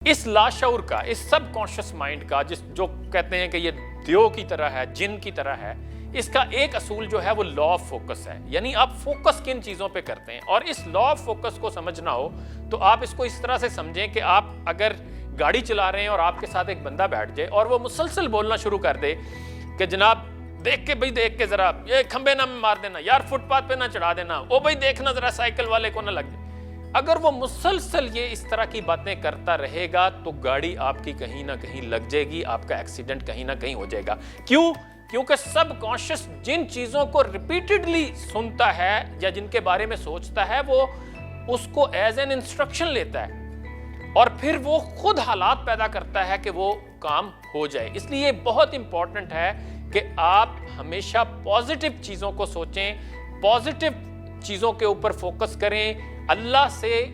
اس لاشعور کا، اس سب conscious mind کا، جو کہتے ہیں کہ یہ دیو کی طرح ہے، جن کی طرح ہے، اس کا ایک اصول جو ہے وہ لا آف فوکس ہے. یعنی آپ فوکس کن چیزوں پہ کرتے ہیں. اور اس لا آف فوکس کو سمجھنا ہو تو آپ اس کو اس طرح سے سمجھیں کہ آپ اگر گاڑی چلا رہے ہیں اور آپ کے ساتھ ایک بندہ بیٹھ جائے اور وہ مسلسل بولنا شروع کر دے کہ جناب دیکھ کے ذرا یہ کھمبے نہ مار دینا یار، فٹ پاتھ پہ نہ چڑھا دینا، او بھائی دیکھنا ذرا سائیکل والے کو نہ لگ جائے. اگر وہ مسلسل یہ اس طرح کی باتیں کرتا رہے گا تو گاڑی آپ کی کہیں نہ کہیں لگ جائے گی، آپ کا ایکسیڈنٹ کہیں نہ کہیں ہو جائے گا. کیوں؟ کیونکہ سب کانشس جن چیزوں کو ریپیٹڈلی سنتا ہے یا جن کے بارے میں سوچتا ہے وہ اس کو ایز این انسٹرکشن لیتا ہے اور پھر وہ خود حالات پیدا کرتا ہے کہ وہ کام ہو جائے. اس لیے بہت امپورٹنٹ ہے کہ آپ ہمیشہ پازیٹیو چیزوں کو سوچیں، پازیٹیو چیزوں کے اوپر فوکس کریں، اللہ سے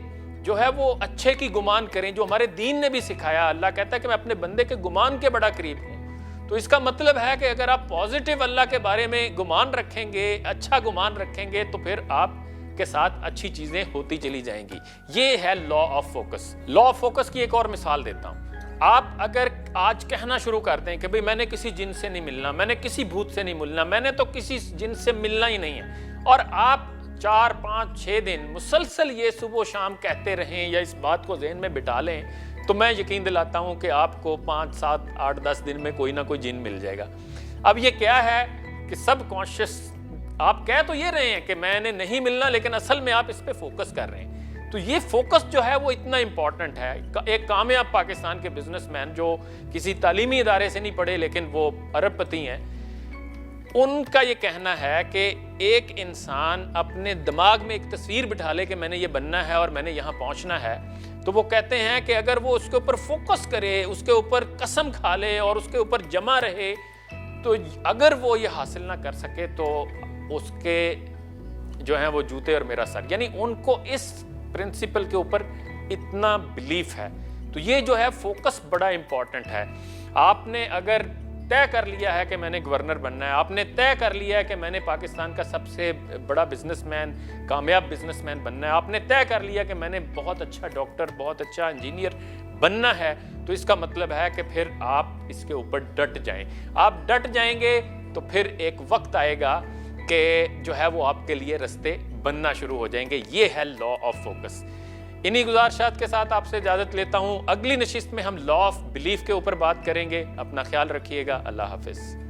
جو ہے وہ اچھے کی گمان کریں، جو ہمارے دین نے بھی سکھایا. اللہ کہتا ہے کہ میں اپنے بندے کے گمان کے بڑا قریب ہوں. تو اس کا مطلب ہے کہ اگر آپ پازیٹیو اللہ کے بارے میں گمان رکھیں گے، اچھا گمان رکھیں گے، تو پھر آپ کے ساتھ اچھی چیزیں ہوتی چلی جائیں گی. یہ ہے law of focus. Law of focus کی ایک اور مثال دیتا ہوں. آپ اگر آج کہنا شروع کرتے ہیں کہ بھئی میں نے کسی جن سے نہیں ملنا، میں نے کسی بھوت سے نہیں ملنا، میں نے تو کسی جن سے ملنا ہی نہیں ہے، اور آپ 4 5 6 دن مسلسل یہ صبح و شام کہتے رہیں یا اس بات کو ذہن میں بٹھا لیں، تو میں یقین دلاتا ہوں کہ آپ کو 5 7 8 10 دن میں کوئی نہ کوئی جن مل جائے گا. اب یہ کیا ہے کہ سب کانشس آپ کہہ تو یہ رہے ہیں کہ میں نے نہیں ملنا، لیکن اصل میں آپ اس پہ فوکس کر رہے ہیں. تو یہ فوکس جو ہے وہ اتنا امپورٹنٹ ہے. ایک کامیاب پاکستان کے بزنس مین جو کسی تعلیمی ادارے سے نہیں پڑھے لیکن وہ ارب پتی ہیں، ان کا یہ کہنا ہے کہ ایک انسان اپنے دماغ میں ایک تصویر بٹھا لے کہ میں نے یہ بننا ہے اور میں نے یہاں پہنچنا ہے، تو وہ کہتے ہیں کہ اگر وہ اس کے اوپر فوکس کرے، اس کے اوپر قسم کھا لے اور اس کے اوپر جمع رہے، تو اگر وہ یہ حاصل نہ کر سکے تو اس کے جو ہیں وہ جوتے اور میرا سر. یعنی ان کو اس پرنسپل کے اوپر اتنا بلیف ہے. تو یہ جو ہے فوکس بڑا امپورٹنٹ ہے. آپ نے اگر طے کر لیا ہے کہ میں نے گورنر بننا ہے، آپ نے طے کر لیا ہے کہ میں نے پاکستان کا سب سے بڑا بزنس مین، کامیاب بزنس مین بننا ہے، آپ نے طے کر لیا کہ میں نے بہت اچھا ڈاکٹر، بہت اچھا انجینئر بننا ہے، تو اس کا مطلب ہے کہ پھر آپ اس کے اوپر ڈٹ جائیں. آپ ڈٹ جائیں گے تو پھر ایک وقت آئے گا کہ جو ہے وہ آپ کے لیے رستے بننا شروع ہو جائیں گے. یہ ہے لا آف فوکس. انہی گزارشات کے ساتھ آپ سے اجازت لیتا ہوں. اگلی نشست میں ہم لا آف بلیف کے اوپر بات کریں گے. اپنا خیال رکھیے گا. اللہ حافظ.